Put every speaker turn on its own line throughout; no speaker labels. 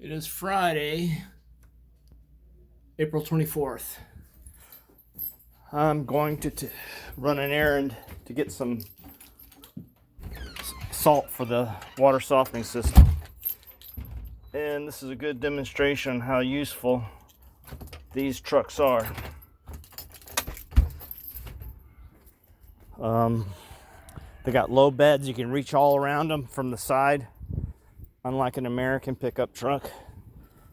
It is Friday, April 24th. I'm going to run an errand to get some salt for the water softening system. And this is a good demonstration how useful these trucks are. They got low beds. You can reach all around them from the side. Unlike an American pickup truck,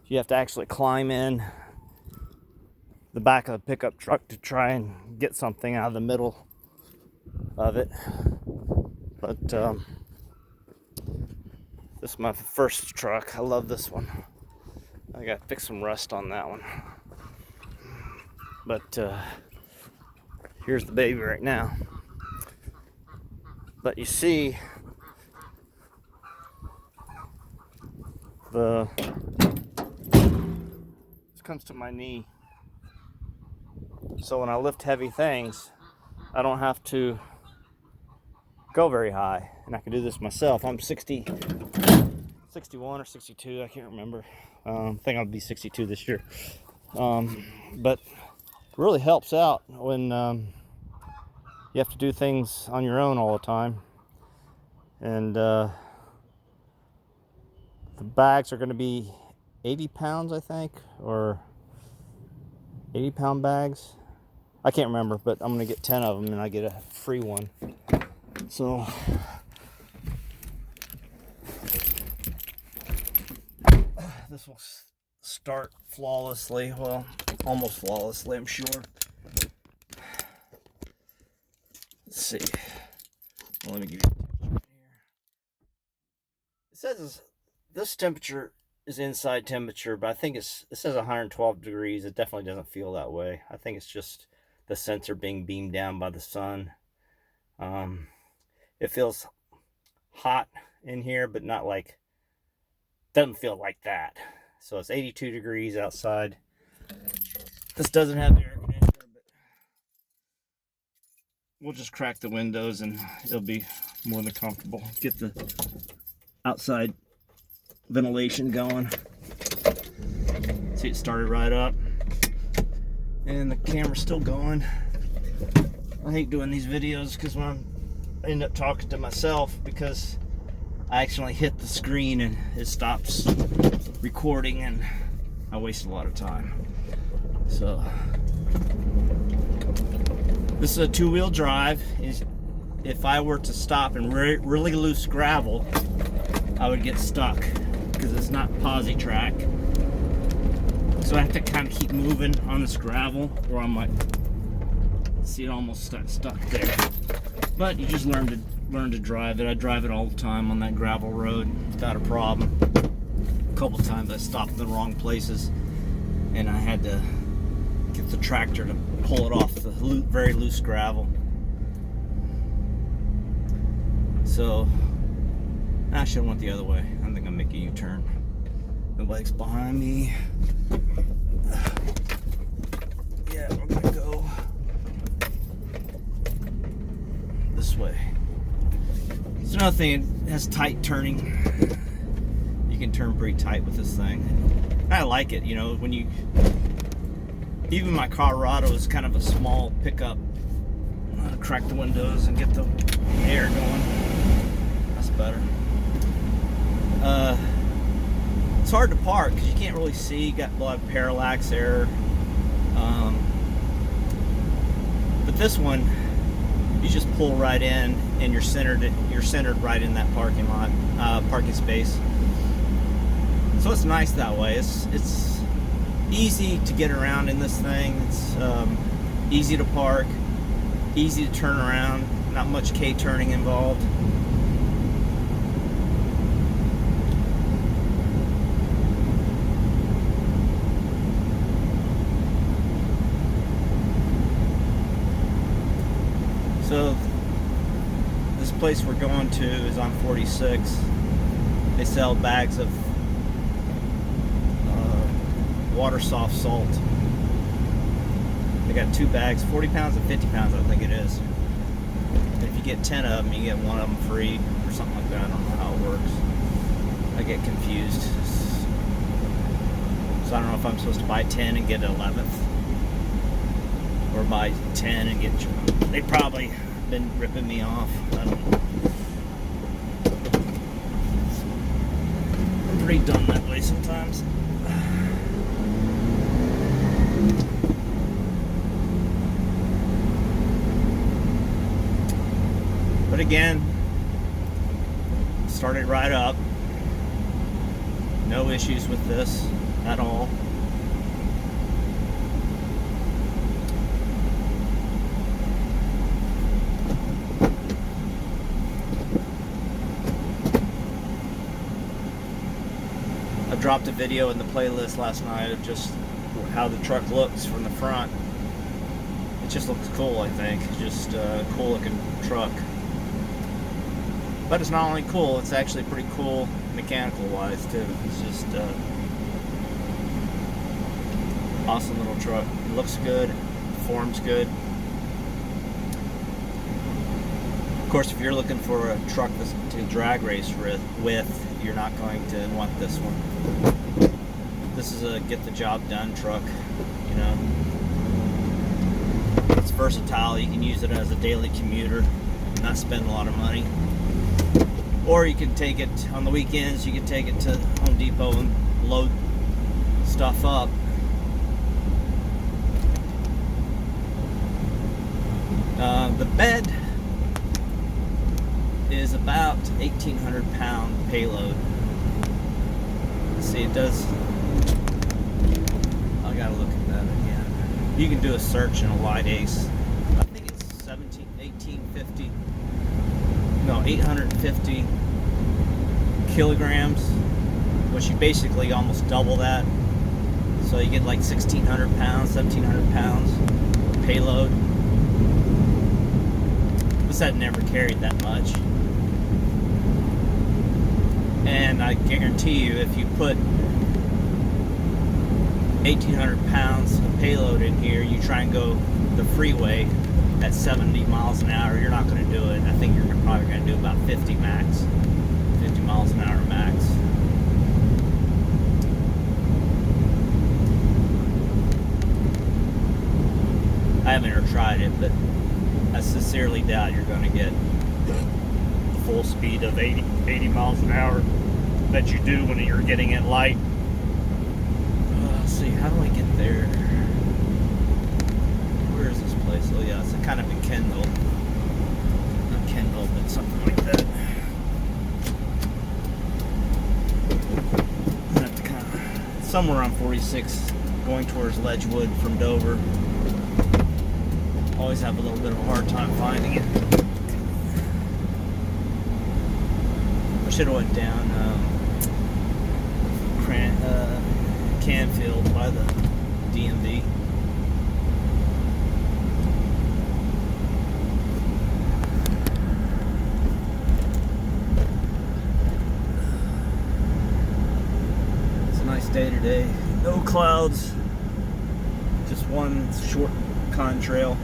you have to actually climb in the back of the pickup truck to try and get something out of the middle of it. But this is my first truck. I love this one. I got to fix some rust on that one. But here's the baby right now. But you see, this comes to my knee. So when I lift heavy things, I don't have to go very high. And I can do this myself. I'm 61 or 62, I can't remember. I think I'll be 62 this year. But it really helps out when you have to do things on your own all the time. And the bags are going to be 80 pounds, I think, or 80-pound bags. I can't remember, but I'm going to get 10 of them and I get a free one. So this will start flawlessly. Well, almost flawlessly, I'm sure. Let's see. Well, let me give you a temperature here. It says this temperature is inside temperature, but I think it says 112 degrees. It definitely doesn't feel that way. I think it's just the sensor being beamed down by the sun. It feels hot in here, but not like, doesn't feel like that. So it's 82 degrees outside. This doesn't have the air conditioner, but we'll just crack the windows and it'll be more than comfortable. Get the outside ventilation going. See, it started right up. And the camera's still going. I hate doing these videos because I end up talking to myself because I accidentally hit the screen and it stops recording and I waste a lot of time. So this is a two-wheel drive. If I were to stop in really loose gravel, I would get stuck because it's not posi track. So I have to kind of keep moving on this gravel or I might see it almost stuck there. But you just learn to drive it. I drive it all the time on that gravel road without a problem. A couple times I stopped in the wrong places and I had to get the tractor to pull it off the very loose gravel. So I should have went the other way. I think I'm making a U-turn. The bike's behind me. Yeah, we're gonna go this way. It's another thing, it has tight turning. You can turn pretty tight with this thing. I like it, you know, when you, even my Colorado is kind of a small pickup. Crack the windows and get the air going. That's better. It's hard to park because you can't really see. You got a lot of parallax there. But this one, you just pull right in and you're centered right in that parking lot, parking space. So it's nice that way. It's easy to get around in this thing. It's easy to park, easy to turn around, not much K-turning involved. So this place we're going to is on 46. They sell bags of water soft salt. They got two bags, 40 pounds and 50 pounds, I think it is. And if you get 10 of them, you get one of them free or something like that. I don't know how it works. I get confused. So I don't know if I'm supposed to buy 10 and get 11th, or buy 10 and get. They probably been ripping me off. I don't know. I've already done that way sometimes. But again, started right up. No issues with this at all. I dropped a video in the playlist last night of just how the truck looks from the front. It just looks cool, I think. Just a cool looking truck. But it's not only cool, it's actually pretty cool mechanical wise too. It's just awesome little truck. It looks good, performs good. Of course, if you're looking for a truck to drag race with, you're not going to want this one. This is a get the job done truck, you know. It's versatile. You can use it as a daily commuter, not spend a lot of money. Or you can take it on the weekends, you can take it to Home Depot and load stuff up. The bed is about 1,800 pound payload. Let's see, it does. I gotta look at that again. You can do a search in a Wide Ace. I think it's 1850. No, 850 kilograms, which you basically almost double that. So you get like 1,600 pounds, 1,700 pounds payload. This had never carried that much. And I guarantee you, if you put 1,800 pounds of payload in here, you try and go the freeway at 70 miles an hour, you're not going to do it. I think you're probably going to do about 50 max. 50 miles an hour max. I haven't ever tried it, but I sincerely doubt you're going to get the full speed of 80 miles an hour that you do when you're getting it light. Let's see, how do I get there? Where is this place? Oh yeah, it's kind of in Kendall. Not Kendall, but something like that. That's kind of somewhere on 46, going towards Ledgewood from Dover. Always have a little bit of a hard time finding it. I should have went down Canfield by the DMV. It's a nice day today. No clouds. Just one short contrail.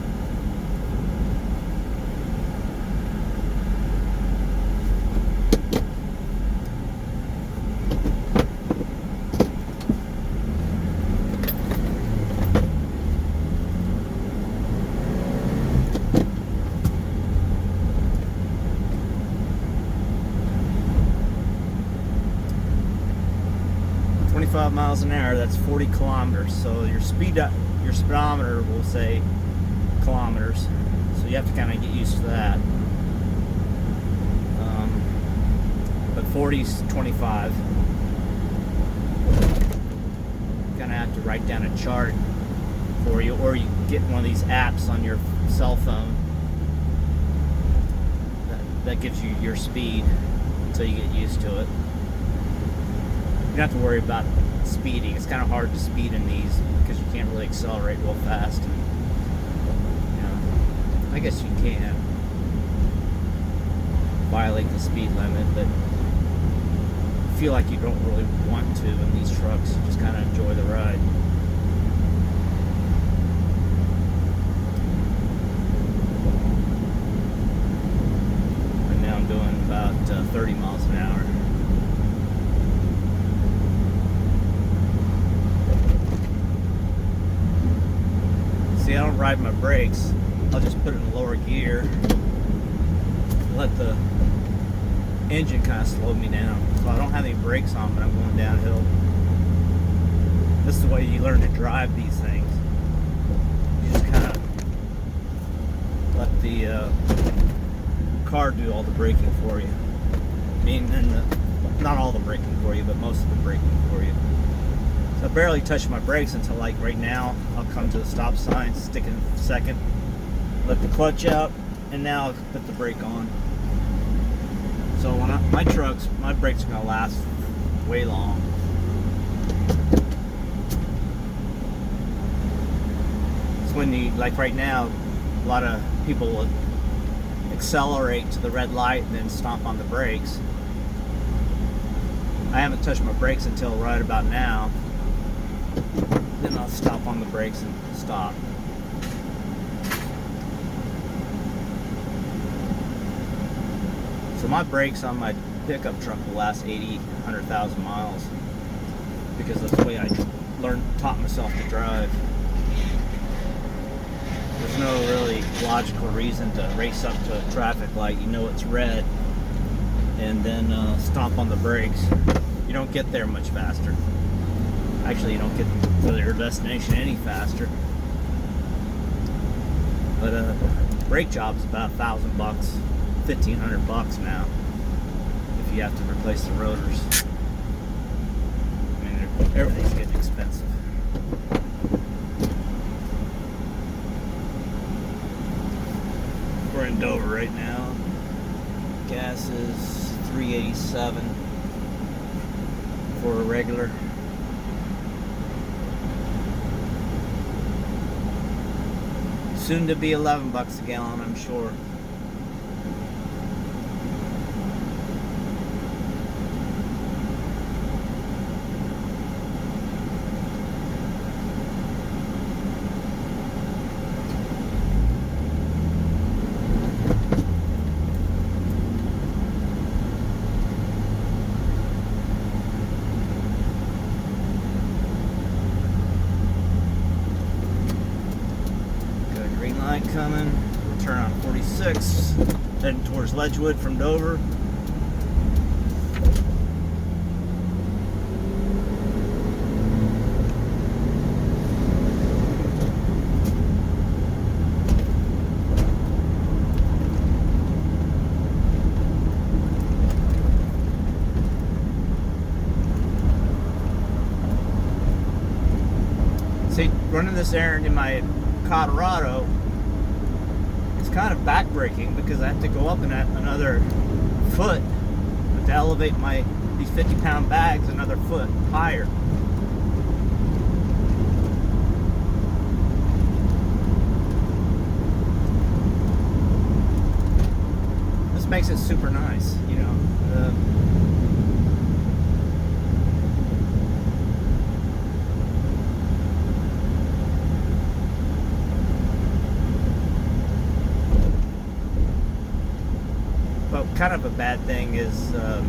Miles an hour, that's 40 kilometers. So your speedometer will say kilometers. So you have to kind of get used to that. But 40 is 25. You're gonna have to write down a chart for you, or you get one of these apps on your cell phone that gives you your speed until you get used to it. You don't have to worry about speeding. It's kind of hard to speed in these because you can't really accelerate real fast. You know, I guess you can violate the speed limit, but I feel like you don't really want to in these trucks. You just kind of enjoy the ride. And now I'm doing about 30 miles an hour. I'm riding my brakes, I'll just put it in lower gear, let the engine kind of slow me down. So I don't have any brakes on, but I'm going downhill. This is the way you learn to drive these things. You just kind of let the car do all the braking for you. Not all the braking for you, but most of the braking for you. So I barely touch my brakes until, like right now, I'll come to the stop sign, stick it in second, let the clutch out, and now I'll put the brake on. So when my brakes are gonna last way long. It's when you, like right now, a lot of people will accelerate to the red light and then stomp on the brakes. I haven't touched my brakes until right about now. Then I'll stop on the brakes and stop. So my brakes on my pickup truck will last 80, 100,000 miles because that's the way I taught myself to drive. There's no really logical reason to race up to a traffic light. You know it's red, and then stomp on the brakes. You don't get there much faster. Actually, you don't get to your destination any faster. But brake job's about $1,000, $1,500 now. If you have to replace the rotors. I mean, everything's getting expensive. We're in Dover right now. Gas is $3.87 for a regular. Soon to be $11 a gallon, I'm sure. Coming, we'll turn on 46, heading towards Ledgewood from Dover. See, running this errand in my Colorado, kind of backbreaking because I have to go up in another foot to elevate these 50-pound bags another foot higher. This makes it super nice, you know. Kind of a bad thing is the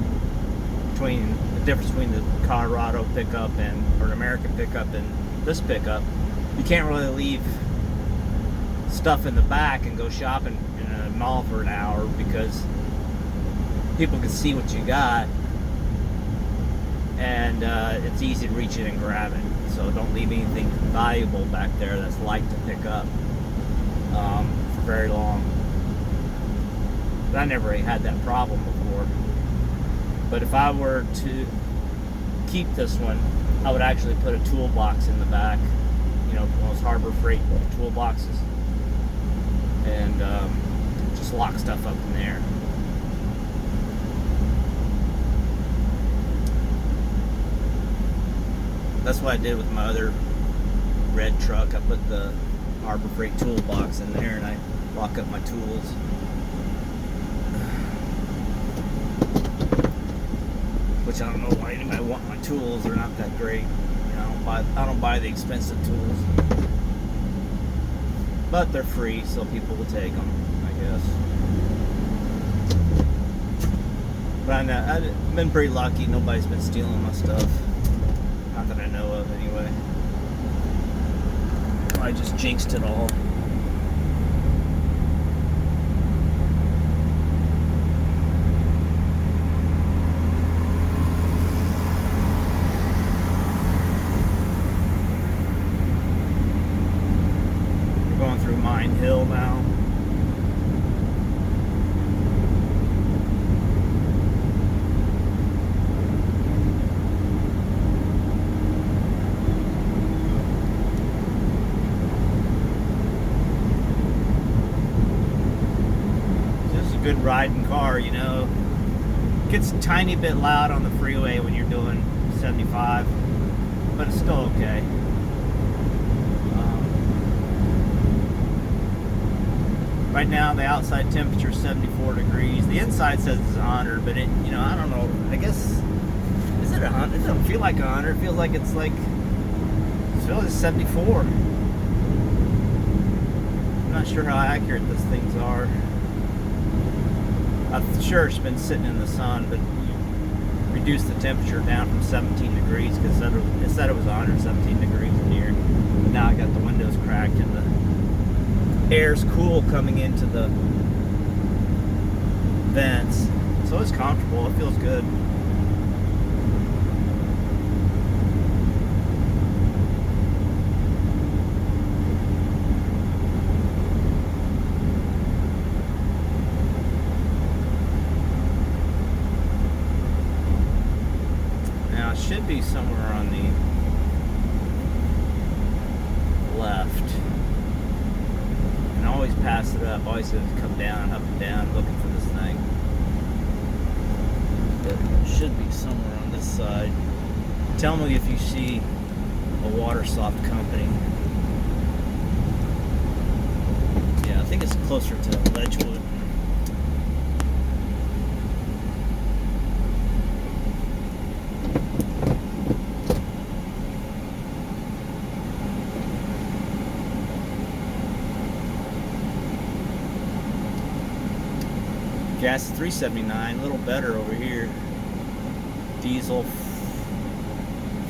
difference between the Colorado pickup or an American pickup and this pickup. You can't really leave stuff in the back and go shopping in a mall for an hour because people can see what you got, and it's easy to reach in and grab it. So don't leave anything valuable back there that's light to pick up for very long. But I never really had that problem before. But if I were to keep this one, I would actually put a toolbox in the back, you know, one of those Harbor Freight toolboxes, and just lock stuff up in there. That's what I did with my other red truck. I put the Harbor Freight toolbox in there and I lock up my tools. Which I don't know why anybody want my tools. They're not that great. You know, I don't buy the expensive tools, but they're free, so people will take them, I guess. But I've been pretty lucky. Nobody's been stealing my stuff. Not that I know of, anyway. I just jinxed it all. riding car, you know. Gets a tiny bit loud on the freeway when you're doing 75, but it's still okay. Right now the outside temperature is 74 degrees. The inside says it's 100, but it, you know, I don't know. I guess, is it 100? It doesn't feel like 100. It feels like it's like, it feels like 74. I'm not sure how accurate these things are. I'm sure it's been sitting in the sun, but you reduce the temperature down from 17 degrees because it said it was 117 degrees in here. But now I got the windows cracked and the air's cool coming into the vents, so it's comfortable. It feels good. Now it should be somewhere on the left. I always pass it up. I always have to come down, up and down, looking for this thing. But it should be somewhere on this side. Tell me if you see a Watersoft company. Yeah, I think it's closer to Ledgewood. Gas is $3.79, a little better over here. Diesel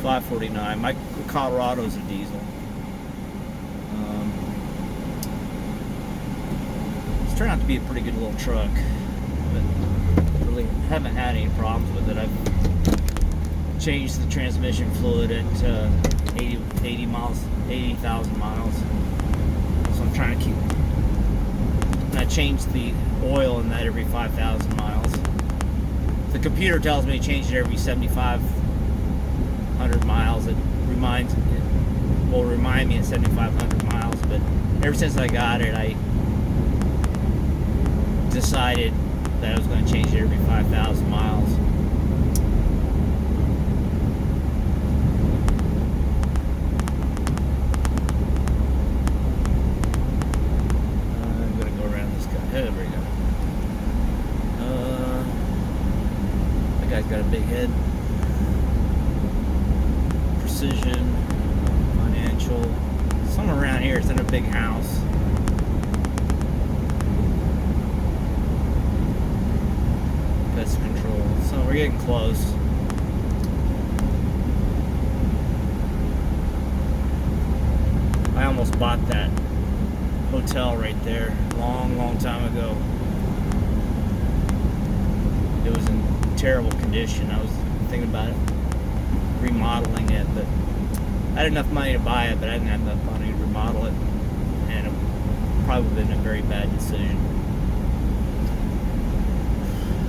$5.49. My Colorado's a diesel. It's turned out to be a pretty good little truck, but really haven't had any problems with it. I've changed the transmission fluid at 80,000 miles, so I'm trying to keep. And I changed the oil in that every 5,000 miles. The computer tells me to change it every 7,500 miles. It will remind me at 7,500 miles, but ever since I got it, I decided that I was going to change it every 5,000 miles. There we go. That guy's got a big head. Precision, Financial, somewhere around here. It's in a big house. Pest control. So we're getting close. I almost bought that hotel right there long time ago. It was in terrible condition. I was thinking about remodeling it, but I had enough money to buy it, but I didn't have enough money to remodel it, and it probably been a very bad decision.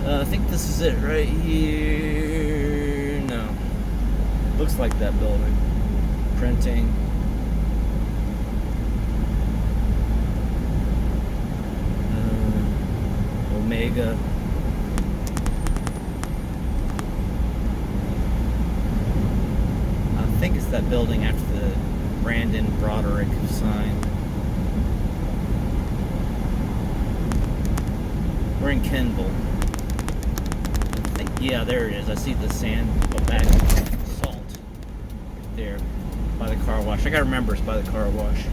I think this is it right here. No, looks like that building. Printing. Omega. I think it's that building after the Brandon Broderick sign. We're in Kenville. I think, yeah, there it is. I see the sand bag of salt right there by the car wash. I gotta remember it's by the car wash.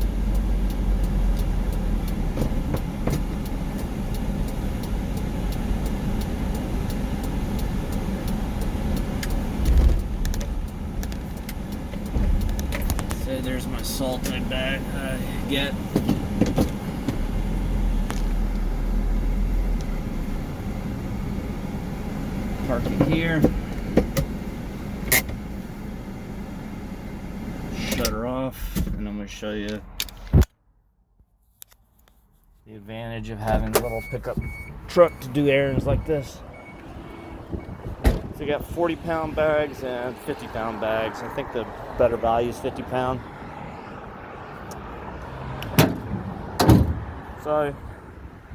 So there's my salt in my bag I get. Park it here. Shut her off, and I'm going to show you the advantage of having a little pickup truck to do errands like this. So you got 40-pound bags and 50-pound bags. I think the better value is 50-pound. So it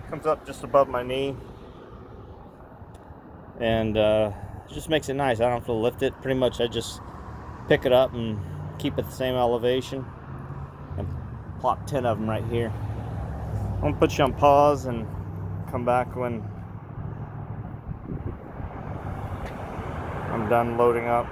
comes up just above my knee. and it just makes it nice. I don't have to lift it. Pretty much I just pick it up and keep it the same elevation and plop 10 of them right here. I'm gonna put you on pause and come back when I'm done loading up.